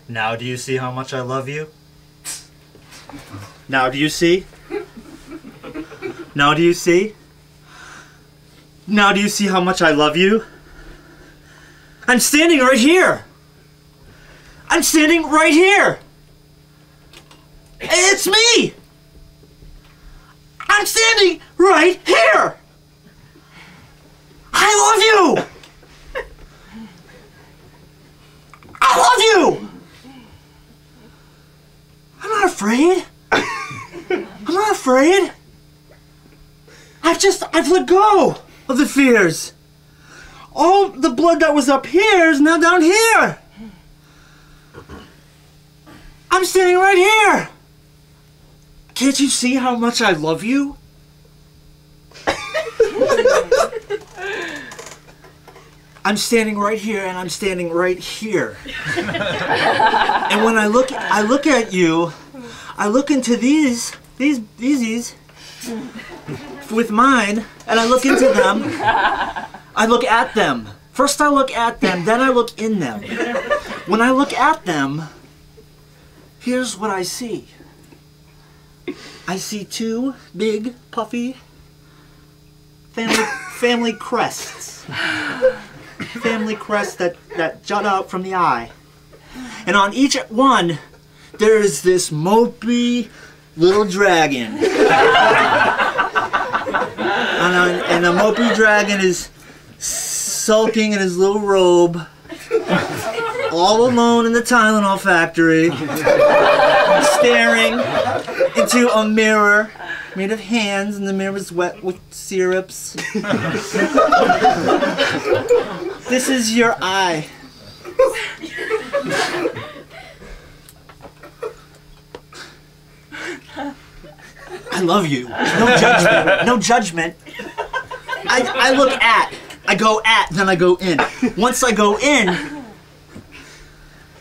Now do you see how much I love you? Now do you see? Now do you see? Now do you see how much I love you? I'm standing right here! I'm standing right here! It's me! I'm standing right here! I love you! I love you! I'm not afraid. I'm not afraid. I've let go of the fears. All the blood that was up here is now down here. I'm standing right here. Can't you see how much I love you? I'm standing right here and I'm standing right here. And when I look at you, I look into these with mine, and I look into them. I look at them. First I look at them, then I look in them. When I look at them, here's what I see. I see two big, puffy family crests. Family crests that jut out from the eye. And on each one, there's this mopey little dragon. And the mopey dragon is sulking in his little robe, all alone in the Tylenol factory, staring into a mirror made of hands, and the mirror's wet with syrups. This is your eye. I love you. No judgment. No judgment. I look at. I go at, then I go in. Once I go in,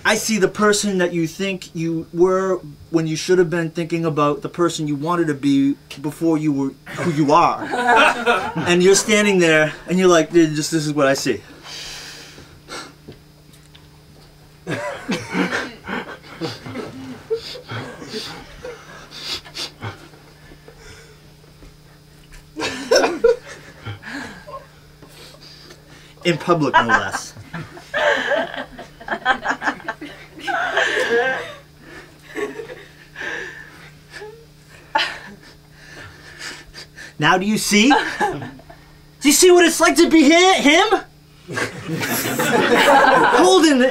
I see the person that you think you were when you should have been thinking about the person you wanted to be before you were who you are. And you're standing there, and you're like, this is what I see. In public, no less. Now do you see? Do you see what it's like to be him?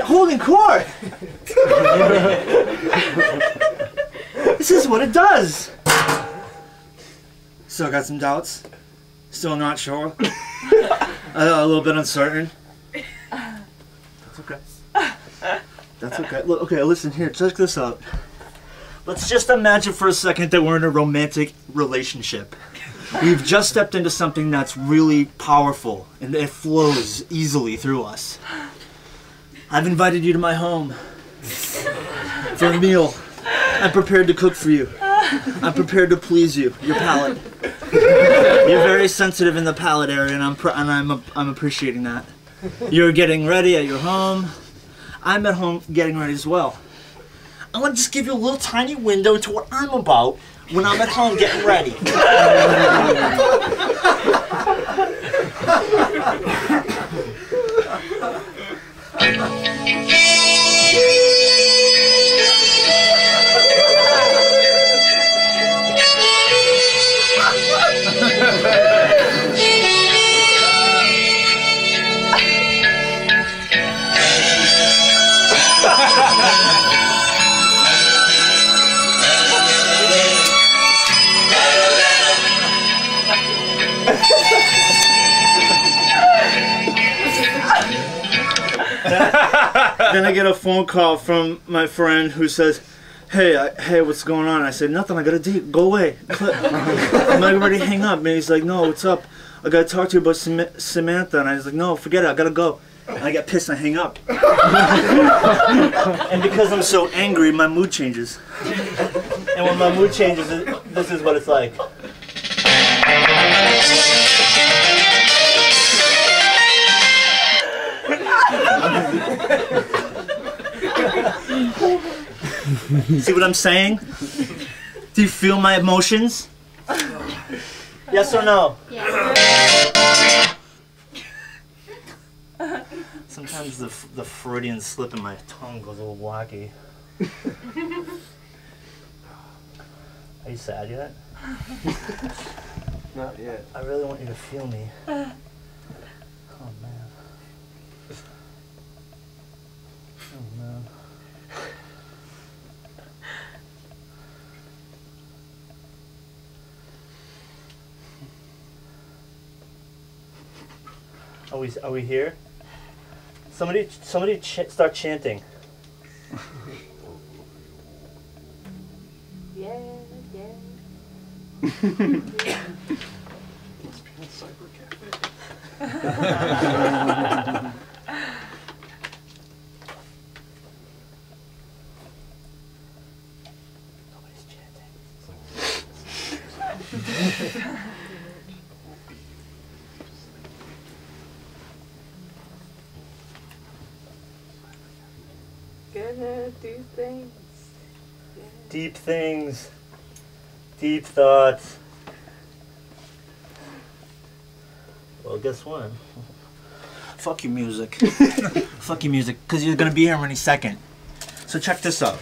holding court. This is what it does. Still got some doubts. Still not sure. A little bit uncertain. That's okay. That's okay. Look, okay, listen here. Check this out. Let's just imagine for a second that we're in a romantic relationship. We've just stepped into something that's really powerful and it flows easily through us. I've invited you to my home for a meal. I'm prepared to cook for you. I'm prepared to please you, your palate. You're very sensitive in the palate area, and I'm appreciating that. You're getting ready at your home. I'm at home getting ready as well. I want to just give you a little tiny window to what I'm about when I'm at home getting ready. Then I get a phone call from my friend who says, hey, what's going on? I said, nothing, I got a date, go away. I'm like ready to hang up. And he's like, no, what's up? I gotta talk to you about Samantha. And I was like, no, forget it, I gotta go. And I get pissed and I hang up. And because I'm so angry, my mood changes. And when my mood changes, this is what it's like. See what I'm saying? Do you feel my emotions? Yes or no? Yeah. Sometimes the Freudian slip in my tongue goes a little wacky. Are you sad yet? Not yet. I really want you to feel me. Oh man. Oh man. Are we here? Somebody start chanting. Yeah, yeah. Must be in Cyber Cafe. Nobody's chanting. Gonna do things. Deep things. Deep thoughts. Well, guess what? Fuck your music. Fuck your music, because you're gonna be here any second. So check this out.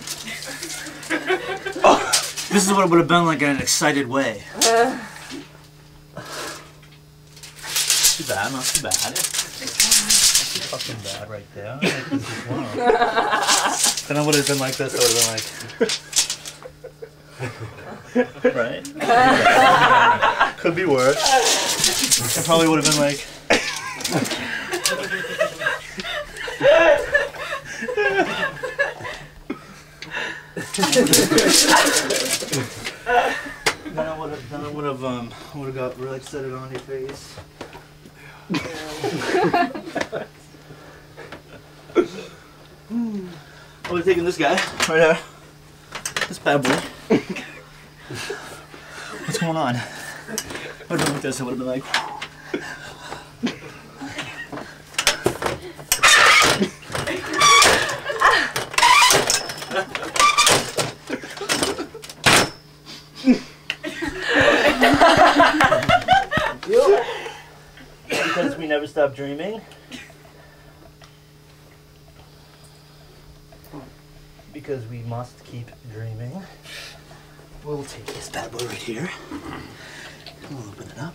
Oh, this is what it would have been like in an excited way. Too bad, not too bad. Not too fucking bad right there. Then I would have been like this, I would have been like... Right? Could be worse. I probably would have been like... Then I would have got really excited on your face. We're taking this guy right here. This bad boy. What's going on? If I would have been like this, I would have been like. Because we never stop dreaming. Because we must keep dreaming. We'll take this bad boy right here. We'll open it up.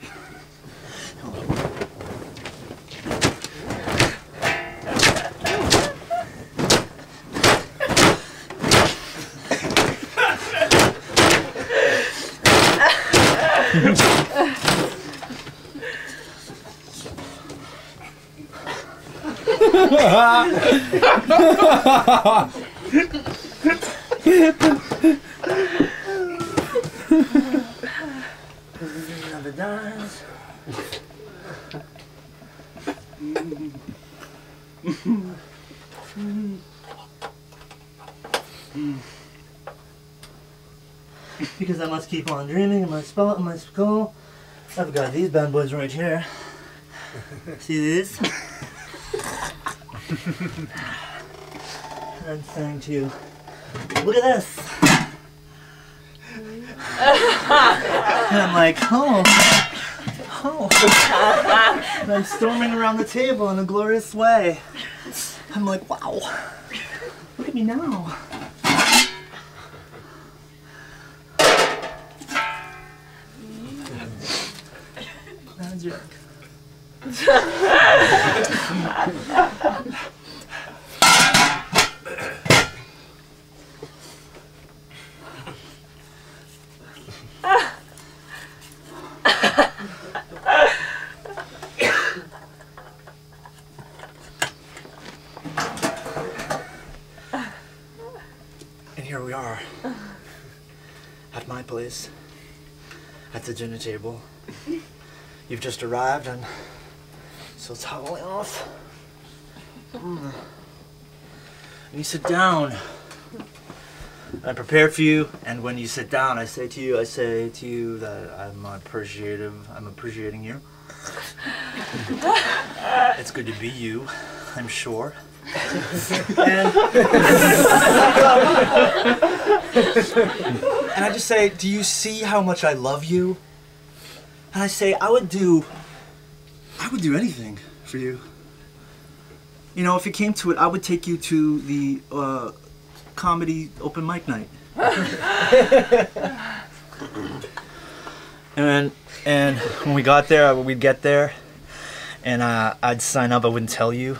Another dance. Because I must keep on dreaming in my spot, in my skull. I've got these bad boys right here. See these? I'm saying to you, look at this. And I'm like, oh. And I'm storming around the table in a glorious way. I'm like, wow. Look at me now. Magic. And here we are, at my place, at the dinner table. You've just arrived and so toweling off. And you sit down. I prepared for you, and when you sit down, I say to you that I'm appreciating you. It's good to be you, I'm sure. And I just say, do you see how much I love you? And I say, I would do anything for you. You know, if it came to it, I would take you to the comedy open mic night. and when we got there, we'd get there, and I'd sign up. I wouldn't tell you.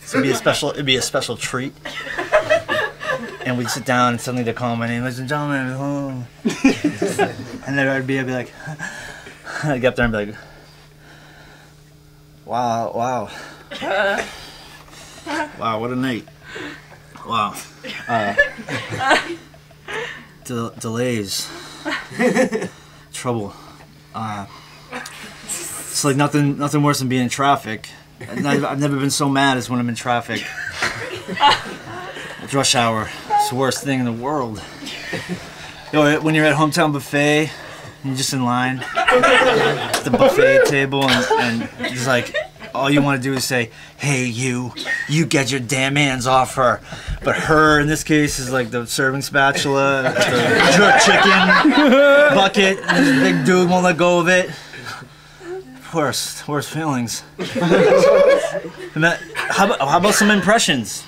So it'd be a special treat. And we'd sit down, and suddenly they'd call my name, ladies and gentlemen. Oh. And then I'd be like, I'd get up there and be like, wow, what a night. Wow. Delays. Trouble. It's like nothing worse than being in traffic. I've never been so mad as when I'm in traffic. Rush hour. It's the worst thing in the world. You know, when you're at Hometown Buffet, and you're just in line at the buffet table, and it's like, all you want to do is say, hey, you get your damn hands off her. But her, in this case, is like the serving spatula, the jerk chicken bucket, and this big dude won't let go of it. Worst feelings. And how about some impressions?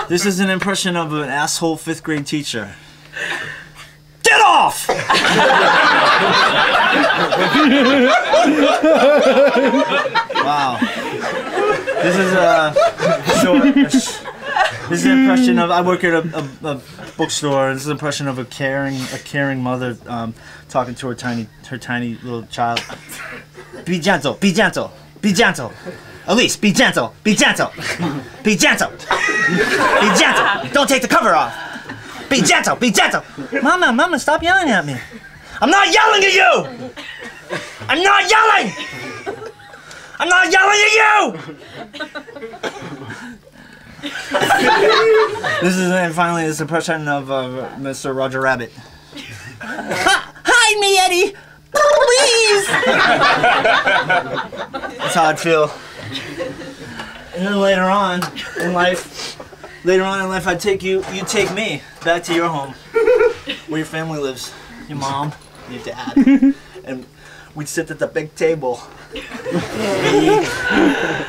This is an impression of an asshole 5th grade teacher. Get off! Wow. This is this is an impression of, I work at a bookstore. This is an impression of a caring mother talking to her tiny little child. Be gentle, be gentle, be gentle. Elise, be gentle, be gentle, be gentle, be gentle. Don't take the cover off. Be gentle, be gentle. Mama, stop yelling at me. I'm not yelling at you. I'm not yelling. I'm not yelling at you. This is, and finally, this impression of Mr. Roger Rabbit. Hide me, Eddie. Please. That's how I'd feel. And then later on in life, I'd take you take me back to your home, where your family lives, your mom, your dad, and we'd sit at the big table. Me,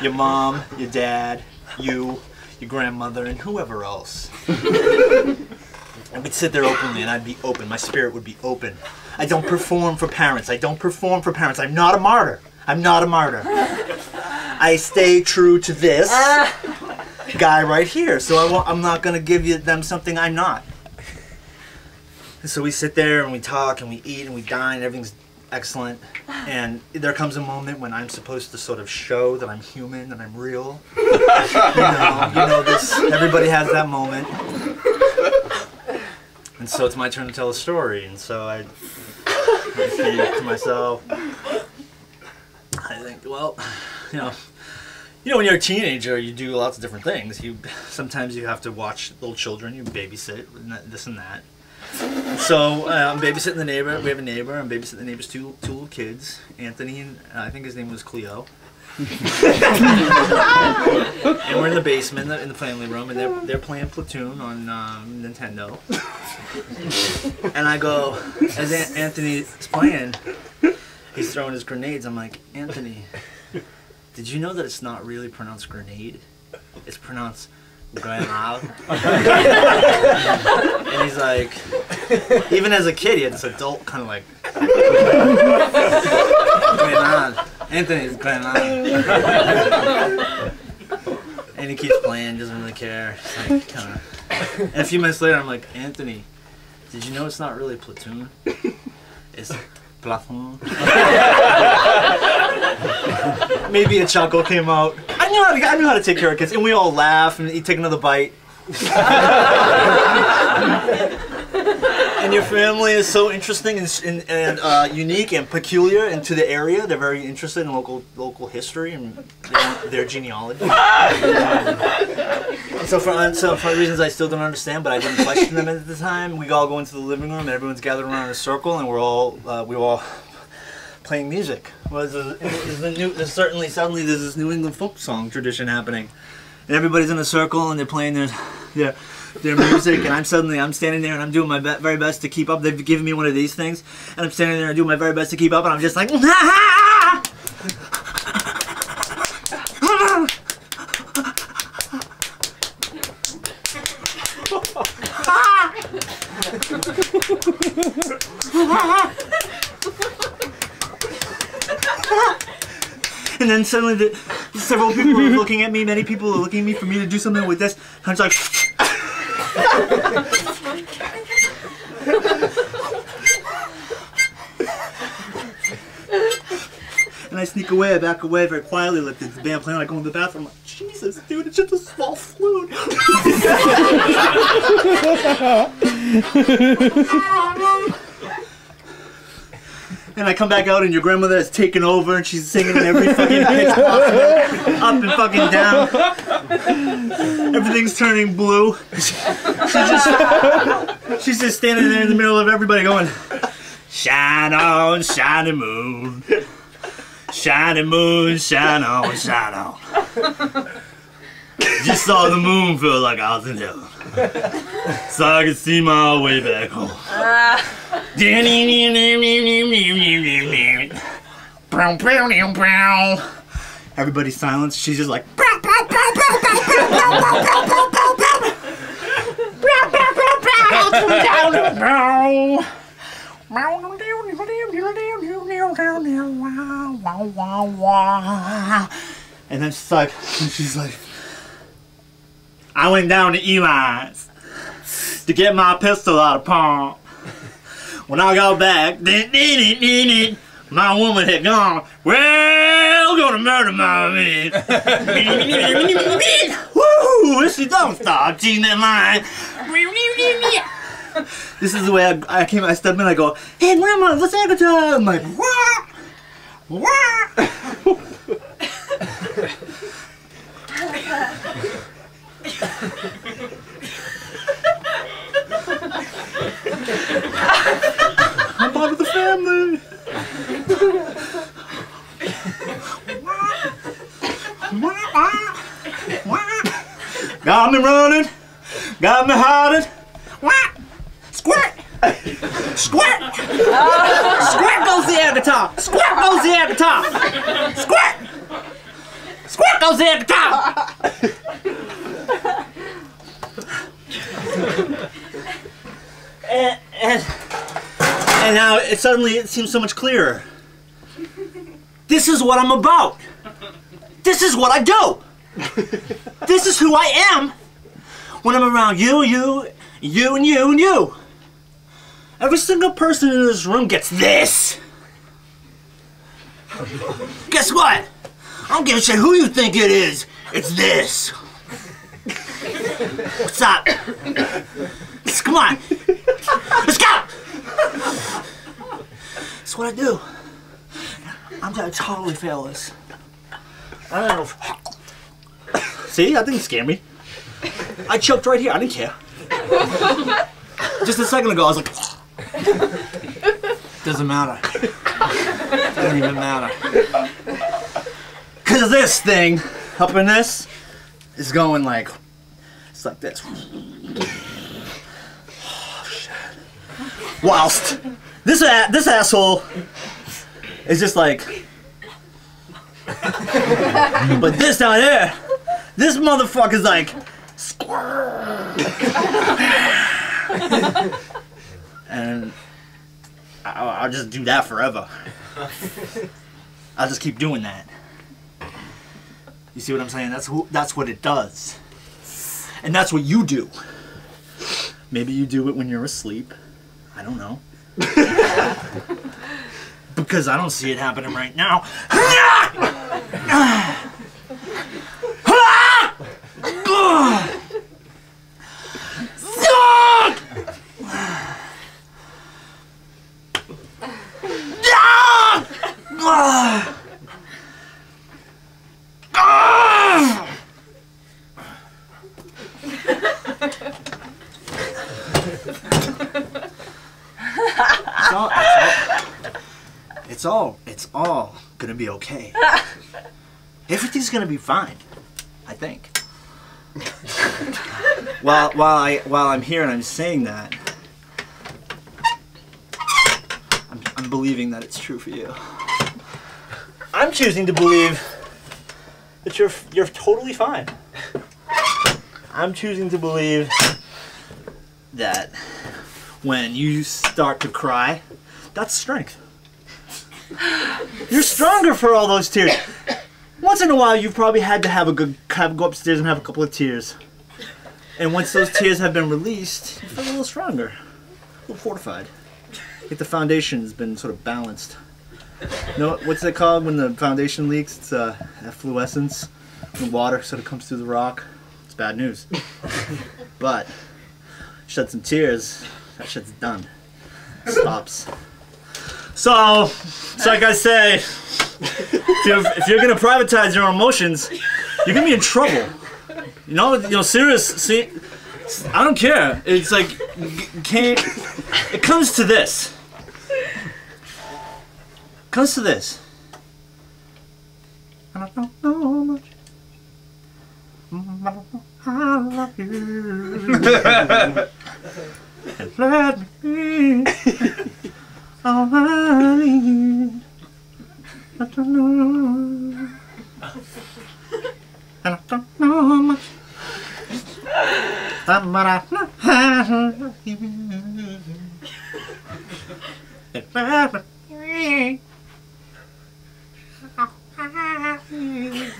your mom, your dad, you, your grandmother, and whoever else. And we'd sit there openly, and I'd be open. My spirit would be open. I don't perform for parents. I don't perform for parents. I'm not a martyr. I'm not a martyr. I stay true to this guy right here. So I'm not going to give them something I'm not. And so we sit there, and we talk, and we eat, and we dine. Everything's excellent. And there comes a moment when I'm supposed to sort of show that I'm human, that I'm real. You know this. Everybody has that moment. And so it's my turn to tell a story, and so I think to myself, I think, well, you know, when you're a teenager, you do lots of different things. Sometimes you have to watch little children, you babysit, this and that. So I'm babysitting the neighbor. We have a neighbor. I'm babysitting the neighbor's two little kids, Anthony and I think his name was Cleo. And we're in the basement, in the family room, and they're playing Platoon on Nintendo. And I go, as Anthony's playing, he's throwing his grenades. I'm like, Anthony, did you know that it's not really pronounced grenade? It's pronounced grenade. And he's like, even as a kid, he had this adult kind of like, grenade. Anthony's grenade. And he keeps playing, doesn't really care. Like, kinda. And a few minutes later, I'm like, Anthony, did you know it's not really platoon? It's platoon. Maybe a chuckle came out. I knew how to take care of kids, and we all laugh, and he'd take another bite. And your family is so interesting and unique and peculiar into the area. They're very interested in local history and their genealogy. And so for reasons I still don't understand, but I didn't question them at the time, we all go into the living room and everyone's gathered around in a circle, and we're all playing music. Well, suddenly there's this New England folk song tradition happening, and everybody's in a circle and they're playing their music, and I'm standing there and I'm doing my very best to keep up. They've given me one of these things, and I'm standing there and doing my very best to keep up, and I'm just like, and then suddenly several people are looking at me, many people are looking at me for me to do something with this, and I'm just like, and I sneak away, I back away very quietly, let the band play, and I go in the bathroom, I'm like, Jesus, dude, it's just a small flute. And I come back out and your grandmother has taken over and she's singing in every fucking pitch possible, up and fucking down. Everything's turning blue. She's just standing there in the middle of everybody going, shine on, shiny moon. Shiny moon, shine on, shine on. Just saw the moon, feel like I was in heaven. So I could see my way back home. Everybody's silence. She's just like, and then she's like, I went down to Eli's to get my pistol out of pawn. When I got back, my woman had gone, well, gonna murder my man. Woo! If she don't stop cheating that line. This is the way I step in, I go, hey grandma, let's have a time. I'm like, what? What? I'm part of the family. Got me running, got me hiding. Squirt! Squirt! Squirt goes the air guitar! Squirt goes the air guitar! Squirt! Squirt goes the air guitar! And now it seems so much clearer. This is what I'm about. This is what I do. This is who I am when I'm around you, and you. Every single person in this room gets this. Guess what? I don't give a shit who you think it is. It's this. What's up? Come on. Let's go. That's what I do. I'm totally fearless. I don't know. See, that didn't scare me. I choked right here. I didn't care. Just a second ago, I was like, doesn't matter. Doesn't even matter. Because this thing, up in this, is going like, it's like this. Oh, shit. Whilst this asshole is just like, but this down here, this motherfucker's like, and I'll just do that forever. I'll just keep doing that. You see what I'm saying? That's what it does. And that's what you do. Maybe you do it when you're asleep. I don't know. Because I don't see it happening right now. It's all gonna be okay. Everything's gonna be fine, I think. While I'm here and I'm saying that, I'm believing that it's true for you. I'm choosing to believe that you're totally fine. I'm choosing to believe that when you start to cry, that's strength. You're stronger for all those tears. Once in a while, you've probably had to go upstairs and have a couple of tears. And once those tears have been released, you feel a little stronger, a little fortified. Like the foundation's been sort of balanced. You know what's it called when the foundation leaks? It's efflorescence. The water sort of comes through the rock. It's bad news. But shed some tears, that shit's done. It stops. So like I say, if you're gonna privatize your emotions, you're gonna be in trouble. You know, seriously, I don't care. It's like, it comes to this. It comes to this. And I don't know much. I love you. And let me be. All I need, I don't know, and I don't know much, but I love you. And let me be. All I need.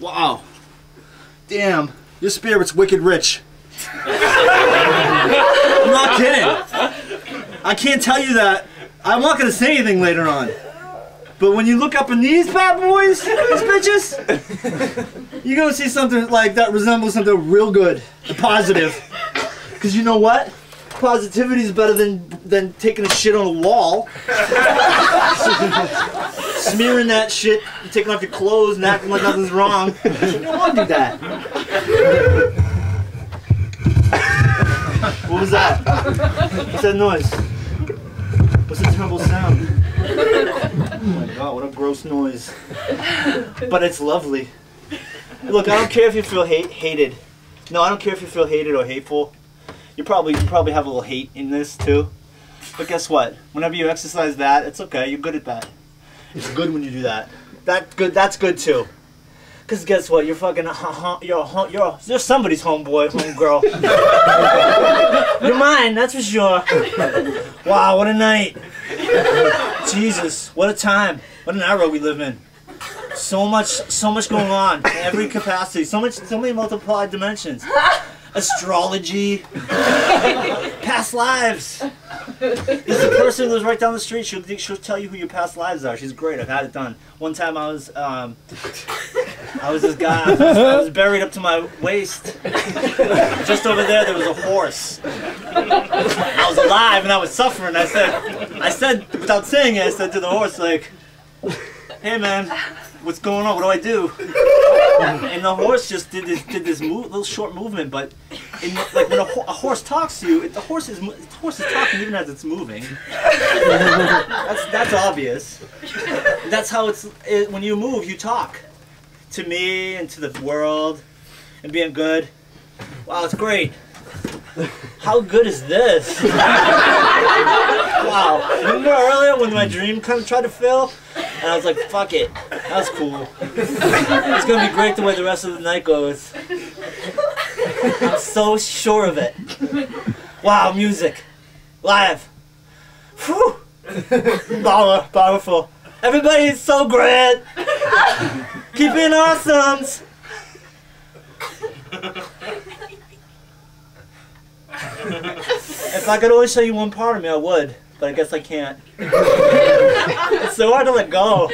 Wow. Damn. Your spirit's wicked rich. I'm not kidding. I can't tell you that. I'm not gonna say anything later on. But when you look up in these bad boys, these bitches, you're gonna see something like that resembles something real good and positive. Cause you know what? Positivity is better than taking a shit on a wall. Smearing that shit, taking off your clothes and acting like nothing's wrong. You don't want to do that. What was that? What's that noise? What's the terrible sound? Oh my god, what a gross noise. But it's lovely. Look, I don't care if you feel hated. No, I don't care if you feel hated or hateful. You probably have a little hate in this too. But guess what? Whenever you exercise that, it's okay. You're good at that. It's good when you do that. That's good too. Cause guess what? You're fucking you're somebody's homeboy, homegirl. You're mine, that's for sure. Wow, what a night. Jesus, what a time. What an era we live in. So much going on in every capacity. So many multiplied dimensions. Astrology, past lives. There's a person who lives right down the street. She'll tell you who your past lives are. She's great. I've had it done. One time I was this guy. I was buried up to my waist. Just over there was a horse. I was alive and I was suffering. I said without saying it, I said to the horse, like, "Hey man, what's going on? What do I do?" And the horse just did this little short movement, but like when a horse talks to you, the horse is talking even as it's moving. That's obvious. That's how when you move, you talk to me and to the world, and being good. Wow, it's great. How good is this? Wow. Remember earlier when my dream kind of tried to fill? And I was like, fuck it. That was cool. It's going to be great the way the rest of the night goes. I'm so sure of it. Wow, music. Live. Whew. Powerful. Everybody is so great. Keep being awesomes. If I could only show you one part of me, I would, but I guess I can't. It's so hard to let go.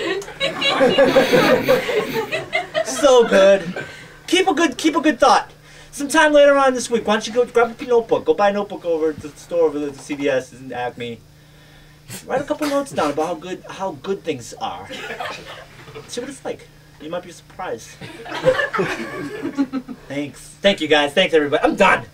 So good. Keep a good thought. Sometime later on this week, why don't you go grab a notebook? Go buy a notebook over at the store over at the CVS and Acme. Write a couple notes down about how good things are. See what it's like. You might be surprised. Thanks. Thank you guys. Thanks everybody. I'm done.